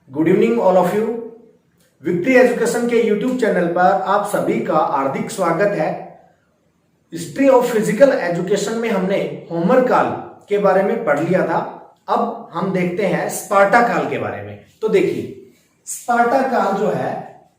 Good evening all of you. Victory education के YouTube channel पर आप सभी का हार्दिक स्वागत है। हिस्ट्री ऑफ फिजिकल एजुकेशन में हमने होमर काल के बारे में पढ़ लिया था। अब हम देखते हैं स्पार्टा काल के बारे में। तो देखिए, स्पार्टा काल जो है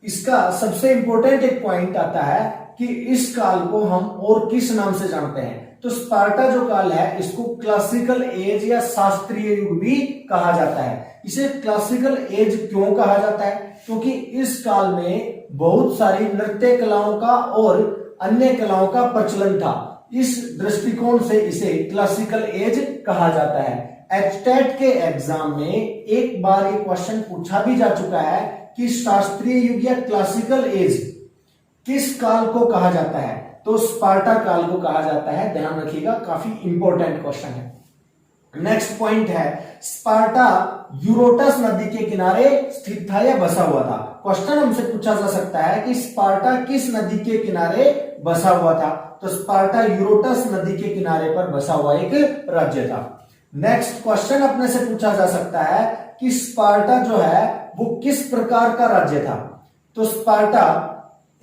इसका सबसे इंपॉर्टेंट एक पॉइंट आता है कि इस काल को हम और किस नाम से जानते हैं। तो स्पार्टा जो काल है इसको क्लासिकल एज या शास्त्रीय युग भी कहा जाता है। इसे क्लासिकल एज क्यों कहा जाता है? क्योंकि इस काल में बहुत सारी नृत्य कलाओं का और अन्य कलाओं का प्रचलन था। इस दृष्टिकोण से इसे क्लासिकल एज कहा जाता है। एचटेट के एग्जाम में एक बार ये क्वेश्चन पूछा भी जा चुका है कि शास्त्रीय युग या क्लासिकल एज किस काल को कहा जाता है? तो स्पार्टा काल को कहा जाता है। ध्यान रखिएगा, काफी इंपॉर्टेंट क्वेश्चन है। नेक्स्ट पॉइंट है, स्पार्टा यूरोटस नदी के किनारे स्थित था या बसा हुआ था। क्वेश्चन हमसे पूछा जा सकता है कि स्पार्टा किस नदी के किनारे बसा हुआ था। तो स्पार्टा यूरोटस नदी के किनारे पर बसा हुआ एक राज्य था। नेक्स्ट क्वेश्चन अपने से पूछा जा सकता है कि स्पार्टा जो है वो किस प्रकार का राज्य था। तो स्पार्टा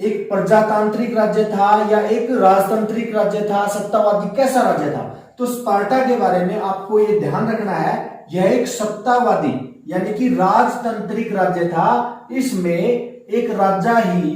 एक प्रजातांत्रिक राज्य था या एक राजतांत्रिक राज्य था, सत्तावादी, कैसा राज्य था? तो स्पार्टा के बारे में आपको ये ध्यान रखना है, यह एक सत्तावादी यानी कि राजतांत्रिक राज्य था। इसमें एक राजा ही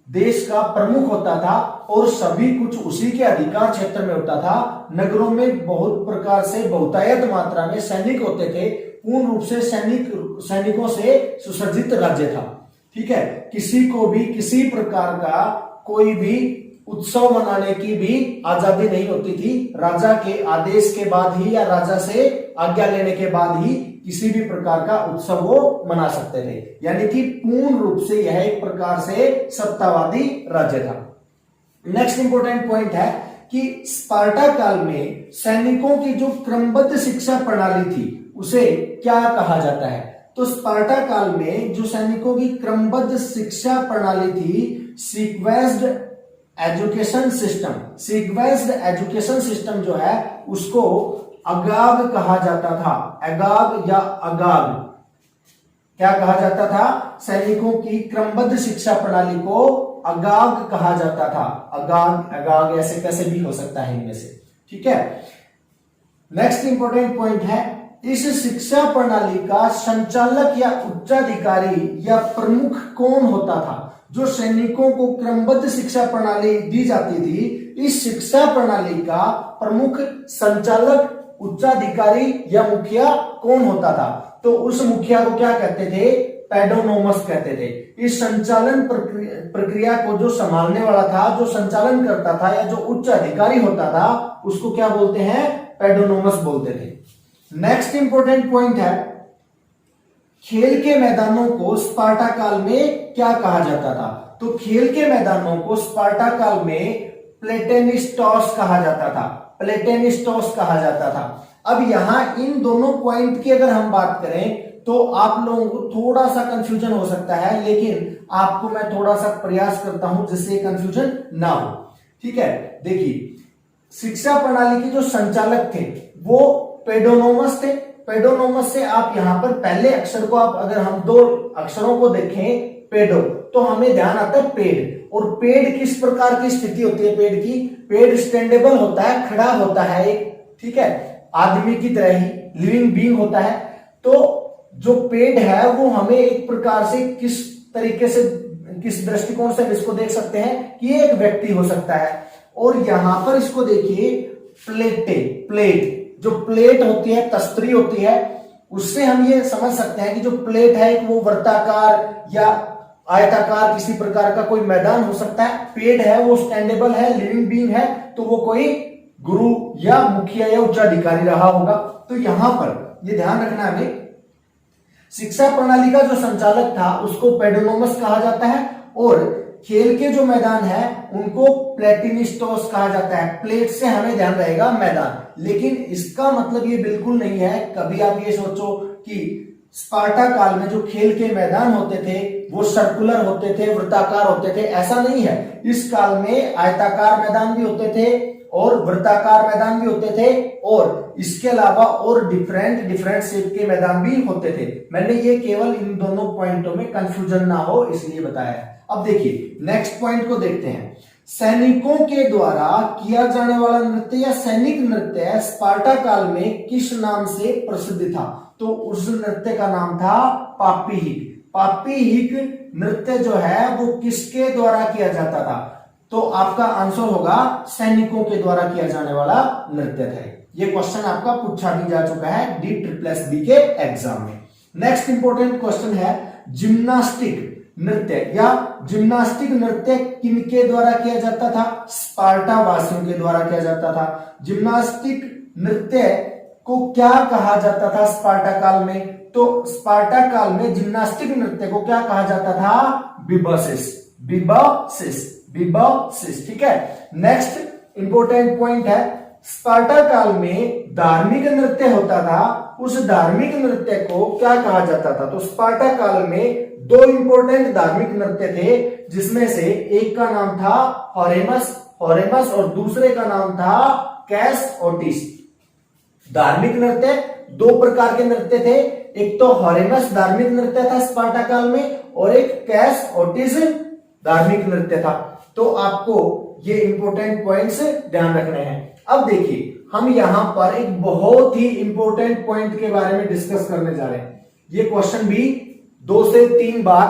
देश का प्रमुख होता था और सभी कुछ उसी के अधिकार क्षेत्र में होता था। नगरों में बहुत प्रकार से बहुतायत मात्रा में सैनिक होते थे। पूर्ण रूप से सैनिकों से सुसज्जित राज्य था। ठीक है, किसी को भी किसी प्रकार का कोई भी उत्सव मनाने की भी आजादी नहीं होती थी। राजा के आदेश के बाद ही या राजा से आज्ञा लेने के बाद ही किसी भी प्रकार का उत्सव वो मना सकते थे। यानी कि पूर्ण रूप से यह एक प्रकार से सत्तावादी राज्य था। नेक्स्ट इंपॉर्टेंट पॉइंट है कि स्पार्टा काल में सैनिकों की जो क्रमबद्ध शिक्षा प्रणाली थी उसे क्या कहा जाता है? तो स्पार्टा काल में जो सैनिकों की क्रमबद्ध शिक्षा प्रणाली थी, sequenced education system. Sequenced education system जो है उसको अगाग कहा जाता था। अगाग या अगाग क्या कहा जाता था? सैनिकों की क्रमबद्ध शिक्षा प्रणाली को अगाग कहा जाता था। अगाग, अगाग ऐसे कैसे भी हो सकता है इनमें से। ठीक है, नेक्स्ट इंपॉर्टेंट पॉइंट है, इस शिक्षा प्रणाली का संचालक या उच्चाधिकारी या प्रमुख कौन होता था? जो सैनिकों को क्रमबद्ध शिक्षा प्रणाली दी जाती थी, इस शिक्षा प्रणाली का प्रमुख संचालक, उच्चाधिकारी या मुखिया कौन होता था? तो उस मुखिया को क्या कहते थे? पेडोनोमस कहते थे। इस संचालन प्रक्रिया को जो संभालने वाला था, जो संचालन करता था या जो उच्च अधिकारी होता था, उसको क्या बोलते हैं? पेडोनोमस बोलते थे। नेक्स्ट इंपॉर्टेंट पॉइंट है, खेल के मैदानों को स्पार्टा काल में क्या कहा जाता था? तो खेल के मैदानों को स्पार्टा काल में प्लेटेनिस्टोस कहा जाता था। प्लेटेनिस्टोस कहा जाता था। अब यहां इन दोनों पॉइंट की अगर हम बात करें तो आप लोगों को थोड़ा सा कंफ्यूजन हो सकता है, लेकिन आपको मैं थोड़ा सा प्रयास करता हूं जिससे कंफ्यूजन ना हो। ठीक है, देखिए, शिक्षा प्रणाली के जो संचालक थे वो पेडोनोमस थे। पेडोनोमस से आप यहां पर पहले अक्षर को आप अगर हम दो अक्षरों को देखें पेडो, तो हमें ध्यान आता है पेड़। और पेड़ किस प्रकार की स्थिति होती है? पेड़ की, पेड़ स्टैंडेबल होता है, खड़ा होता है एक, ठीक है, आदमी की तरह ही लिविंग बीइंग होता है। तो जो पेड़ है वो हमें एक प्रकार से किस तरीके से, किस दृष्टिकोण से इसको देख सकते हैं कि ये एक व्यक्ति हो सकता है। और यहां पर इसको देखिए, प्लेट जो प्लेट होती है, तस्तरी होती है, उससे हम ये समझ सकते हैं कि जो प्लेट है वो वर्ताकार या आयताकार किसी प्रकार का कोई मैदान हो सकता है। पेड़ है वो स्टैंडेबल है, लिविंग बीइंग है, तो वो कोई गुरु या मुखिया या उच्चाधिकारी रहा होगा। तो यहां पर ये ध्यान रखना है हमें, शिक्षा प्रणाली का जो संचालक था उसको पेडोनोमस कहा जाता है और खेल के जो मैदान है उनको प्लेटिनिस्टोस कहा जाता है। प्लेट से हमें ध्यान रहेगा मैदान, लेकिन इसका मतलब ये बिल्कुल नहीं है कभी आप ये सोचो कि स्पार्टा काल में जो खेल के मैदान होते थे वो सर्कुलर होते थे, वृत्ताकार होते थे, ऐसा नहीं है। इस काल में आयताकार मैदान भी होते थे, और वृत्ताकार मैदान भी होते थे और इसके अलावा और डिफरेंट शेप के मैदान भी होते थे। मैंने ये केवल इन दोनों पॉइंटों में कंफ्यूजन ना हो इसलिए बताया है। अब देखिए नेक्स्ट पॉइंट को देखते हैं। सैनिकों के द्वारा किया जाने वाला नृत्य या सैनिक नृत्य स्पार्टा काल में किस नाम से प्रसिद्ध था? तो उस नृत्य का नाम था पापीहिक। पापीहिक नृत्य जो है वो किसके द्वारा किया जाता था? तो आपका आंसर होगा सैनिकों के द्वारा किया जाने वाला नृत्य था। ये क्वेश्चन आपका पूछा भी जा चुका है DSSB के एग्जाम में। नेक्स्ट इंपॉर्टेंट क्वेश्चन है जिम्नास्टिक नृत्य या जिम्नास्टिक नृत्य किनके द्वारा किया जाता था? स्पार्टा वासियों के द्वारा किया जाता था। जिम्नास्टिक नृत्य को क्या कहा जाता था स्पार्टा काल में? तो स्पार्टा काल में जिम्नास्टिक नृत्य को क्या कहा जाता था? बिबसिस। ठीक है। नेक्स्ट इंपॉर्टेंट पॉइंट है स्पार्टा काल में धार्मिक नृत्य होता था, उस धार्मिक नृत्य को क्या कहा जाता था? तो स्पार्टा काल में दो इंपॉर्टेंट धार्मिक नृत्य थे जिसमें से एक का नाम था हॉरेमस और दूसरे का नाम था कैस ओटिस। धार्मिक नृत्य दो प्रकार के नृत्य थे, एक तो हॉरेमस धार्मिक नृत्य था स्पार्टा काल में और एक कैस ओटिस धार्मिक नृत्य था। तो आपको ये इंपॉर्टेंट पॉइंट्स ध्यान रखने हैं। अब देखिए हम यहां पर एक बहुत ही इंपॉर्टेंट पॉइंट के बारे में डिस्कस करने जा रहे हैं। ये क्वेश्चन भी 2 से 3 बार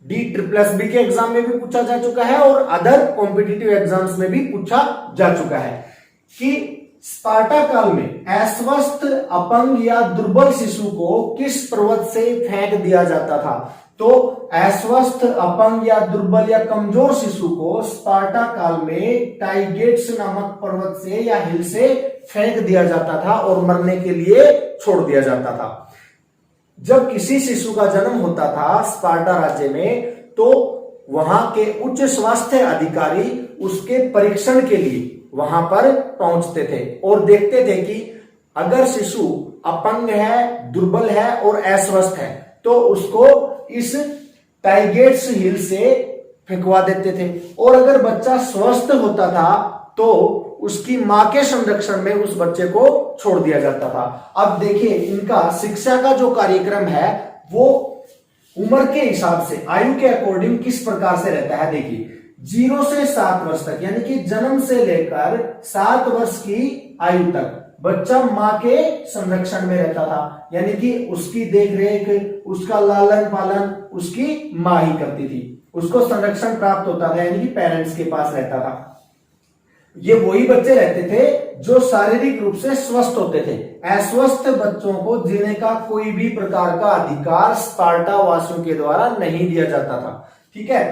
DSSB के एग्जाम में भी पूछा जा चुका है और अदर कॉम्पिटिटिव एग्जाम्स में भी पूछा जा चुका है कि स्पार्टा काल में अस्वस्थ, अपंग या दुर्बल शिशु को किस पर्वत से फेंक दिया जाता था? तो अस्वस्थ, अपंग या दुर्बल या कमजोर शिशु को स्पार्टा काल में टाइगेट्स नामक पर्वत से या हिल से फेंक दिया जाता था और मरने के लिए छोड़ दिया जाता था। जब किसी शिशु का जन्म होता था स्पार्टा राज्य में तो वहां के उच्च स्वास्थ्य अधिकारी उसके परीक्षण के लिए वहां पर पहुंचते थे और देखते थे कि अगर शिशु अपंग है, दुर्बल है और अस्वस्थ है तो उसको इस टाइगेट्स हिल से फेंकवा देते थे और अगर बच्चा स्वस्थ होता था तो उसकी मां के संरक्षण में उस बच्चे को छोड़ दिया जाता था। अब देखिए इनका शिक्षा का जो कार्यक्रम है वो उम्र के हिसाब से, आयु के अकॉर्डिंग किस प्रकार से रहता है? देखिए 0 से 7 वर्ष तक यानी कि जन्म से लेकर 7 वर्ष की आयु तक बच्चा मां के संरक्षण में रहता था, यानी कि उसकी देखरेख, उसका लालन पालन उसकी मां ही करती थी, उसको संरक्षण प्राप्त होता था यानी कि पेरेंट्स के पास रहता था। ये वही बच्चे रहते थे जो शारीरिक रूप से स्वस्थ होते थे। अस्वस्थ बच्चों को जीने का कोई भी प्रकार का अधिकार स्पार्टा वासियों के द्वारा नहीं दिया जाता था। ठीक है।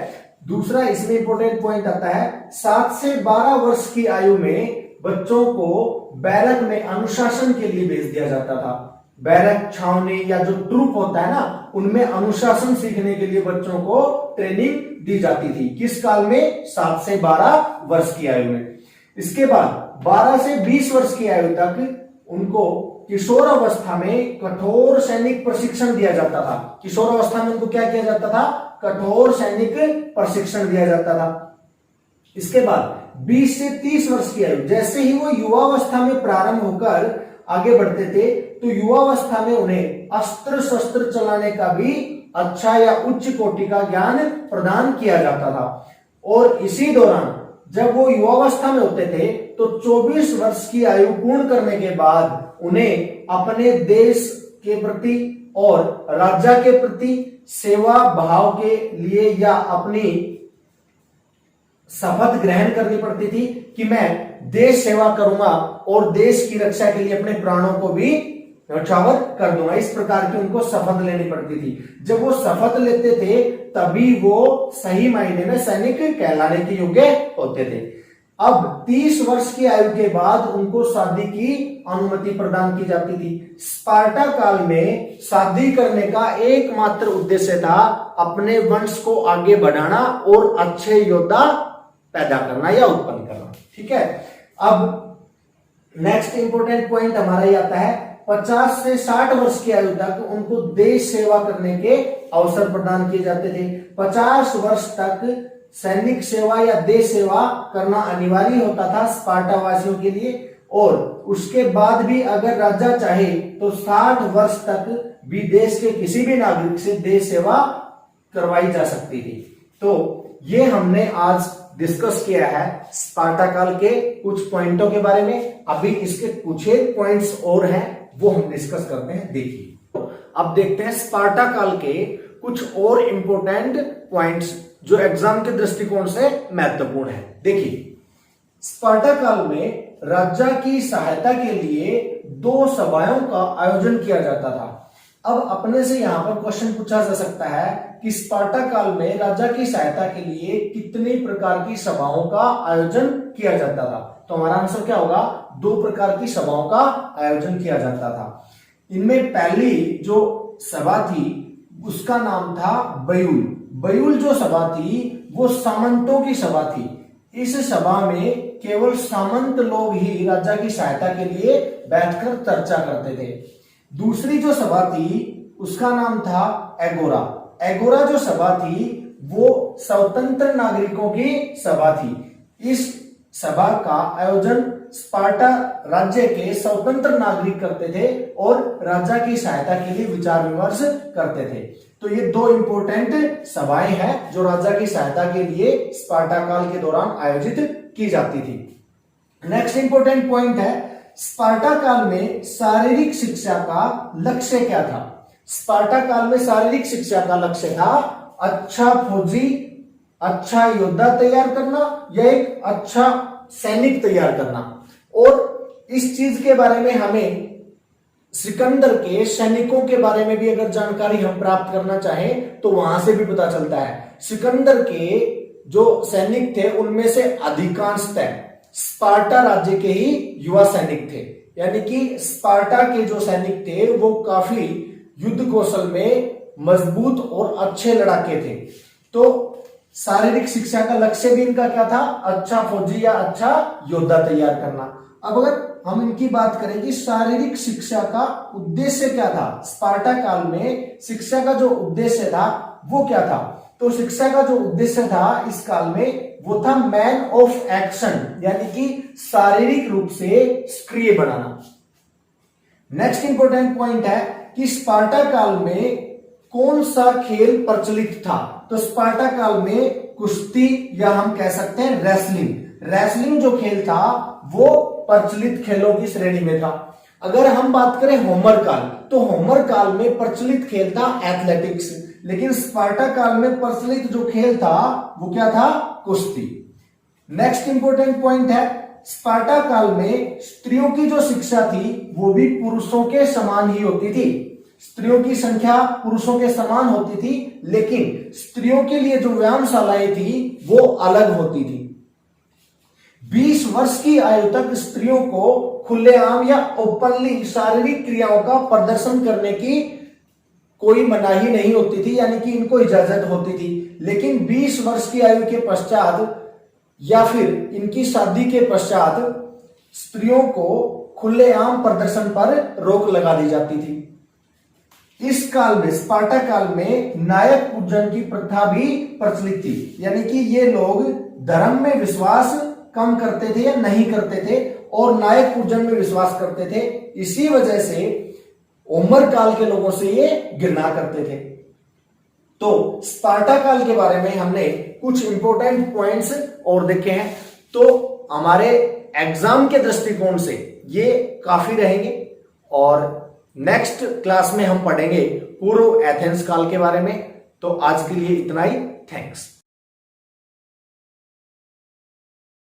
दूसरा इसमें इंपॉर्टेंट पॉइंट आता है 7 से 12 वर्ष की आयु में बच्चों को बैरक में अनुशासन के लिए भेज दिया जाता था। बैरक, छावनी या जो ट्रूप होता है ना उनमें अनुशासन सीखने के लिए बच्चों को ट्रेनिंग दी जाती थी। किस काल में? 7 से 12 वर्ष की आयु में। इसके बाद 12 से 20 वर्ष की आयु तक उनको किशोर अवस्था में कठोर सैनिक प्रशिक्षण दिया जाता था। किशोर अवस्था में उनको क्या किया जाता था? कठोर सैनिक प्रशिक्षण दिया जाता था। इसके बाद 20 से 30 वर्ष की आयु, जैसे ही वो युवावस्था में प्रारंभ होकर आगे बढ़ते थे तो युवावस्था में उन्हें अस्त्र शस्त्र चलाने का भी अच्छा या उच्च कोटि का ज्ञान प्रदान किया जाता था। और इसी दौरान जब वो युवावस्था में होते थे तो 24 वर्ष की आयु पूर्ण करने के बाद उन्हें अपने देश के प्रति और राज्य के प्रति सेवा भाव के लिए या अपनी शपथ ग्रहण करनी पड़ती थी कि मैं देश सेवा करूंगा और देश की रक्षा के लिए अपने प्राणों को भी न्यौछावर कर दूंगा। इस प्रकार की उनको शपथ लेनी पड़ती थी। जब वो शपथ लेते थे तभी वो सही मायने में सैनिक कहलाने के योग्य होते थे। अब 30 वर्ष की आयु के बाद उनको शादी की अनुमति प्रदान की जाती थी। स्पार्टा काल में शादी करने का एकमात्र उद्देश्य था अपने वंश को आगे बढ़ाना और अच्छे योद्धा पैदा करना या उत्पन्न करना। ठीक है। अब नेक्स्ट इंपॉर्टेंट पॉइंट हमारा ये आता है 50 से 60 वर्ष की आयु तक उनको देश सेवा करने के अवसर प्रदान किए जाते थे। 50 वर्ष तक सैनिक सेवा या देश सेवा करना अनिवार्य होता था स्पार्टा वासियों के लिए, और उसके बाद भी अगर राजा चाहे तो 60 वर्ष तक भी देश के किसी भी नागरिक से देश सेवा करवाई जा सकती थी। तो ये हमने आज डिस्कस किया है स्पार्टा काल के कुछ पॉइंटों के बारे में। अभी इसके कुछ एक पॉइंट्स और हैं, वो हम डिस्कस करते हैं। देखिए, अब देखते हैं स्पार्टा काल के कुछ और इंपॉर्टेंट पॉइंट्स जो एग्जाम के दृष्टिकोण से महत्वपूर्ण है। देखिए, स्पार्टा काल में राजा की सहायता के लिए 2 सभाओं का आयोजन किया जाता था। अब अपने से यहां पर क्वेश्चन पूछा जा सकता है कि स्पार्टा काल में राजा की सहायता के लिए कितनी प्रकार की सभाओं का आयोजन किया जाता था। तो हमारा आंसर क्या होगा, 2 प्रकार की सभाओं का आयोजन किया जाता था। इनमें पहली जो सभा थी उसका नाम था बयूल। बयूल जो सभा थी वो सामंतों की सभा थी। इस सभा में केवल सामंत लोग ही राजा की सहायता के लिए बैठकर चर्चा करते थे। दूसरी जो सभा थी उसका नाम था एगोरा। एगोरा जो सभा थी वो स्वतंत्र नागरिकों की सभा थी। इस सभा का आयोजन स्पार्टा राज्य के स्वतंत्र नागरिक करते थे और राजा की सहायता के लिए विचार विमर्श करते थे। तो ये 2 इंपॉर्टेंट सभाएं हैं जो राजा की सहायता के लिए स्पार्टा काल के दौरान आयोजित की जाती थी। नेक्स्ट इंपॉर्टेंट पॉइंट है, स्पार्टा काल में शारीरिक शिक्षा का लक्ष्य क्या था। स्पार्टा काल में शारीरिक शिक्षा का लक्ष्य था अच्छा फौजी, अच्छा योद्धा तैयार करना या एक अच्छा सैनिक तैयार करना। और इस चीज के बारे में हमें सिकंदर के सैनिकों के बारे में भी अगर जानकारी हम प्राप्त करना चाहें तो वहां से भी पता चलता है। सिकंदर के जो सैनिक थे उनमें से अधिकांशतः स्पार्टा राज्य के ही युवा सैनिक थे, यानी कि स्पार्टा के जो सैनिक थे वो काफी युद्ध कौशल में मजबूत और अच्छे लड़ाके थे। तो शारीरिक शिक्षा का लक्ष्य भी इनका क्या था, अच्छा फौजी या अच्छा योद्धा तैयार करना। अब अगर हम इनकी बात करें कि शारीरिक शिक्षा का उद्देश्य क्या था, स्पार्टा काल में शिक्षा का जो उद्देश्य था वो क्या था, तो शिक्षा का जो उद्देश्य था इस काल में वो था मैन ऑफ एक्शन, यानी कि शारीरिक रूप से सक्रिय बनाना। नेक्स्ट इंपॉर्टेंट पॉइंट है कि स्पार्टा काल में कौन सा खेल प्रचलित था। तो स्पार्टा काल में कुश्ती या हम कह सकते हैं रेसलिंग जो खेल था वो प्रचलित खेलों की श्रेणी में था। अगर हम बात करें होमर काल, तो होमर काल में प्रचलित खेल था एथलेटिक्स, लेकिन स्पार्टा काल में प्रचलित जो खेल था वो क्या था, कुश्ती। नेक्स्ट इंपॉर्टेंट पॉइंट है, स्पार्टा काल में स्त्रियों की जो शिक्षा थी वो भी पुरुषों के समान ही होती थी। स्त्रियों की संख्या पुरुषों के समान होती थी, लेकिन स्त्रियों के लिए जो व्यायामशालाएं थी वो अलग होती थी। 20 वर्ष की आयु तक स्त्रियों को खुलेआम या ओपनली शारीरिक क्रियाओं का प्रदर्शन करने की कोई मनाही नहीं होती थी, यानी कि इनको इजाजत होती थी। लेकिन 20 वर्ष की आयु के पश्चात या फिर इनकी शादी के पश्चात स्त्रियों को खुलेआम प्रदर्शन पर रोक लगा दी जाती थी। इस काल में, स्पार्टा काल में नायक पूजन की प्रथा भी प्रचलित थी, यानी कि ये लोग धर्म में विश्वास कम करते थे या नहीं करते थे और नायक पूजन में विश्वास करते थे। इसी वजह से होमर काल के लोगों से ये घृणा करते थे। तो स्पार्टा काल के बारे में हमने कुछ इंपॉर्टेंट पॉइंट्स और देखे हैं। तो हमारे एग्जाम के दृष्टिकोण से ये काफी रहेंगे और नेक्स्ट क्लास में हम पढ़ेंगे पूर्व एथेंस काल के बारे में। तो आज के लिए इतना ही, थैंक्स।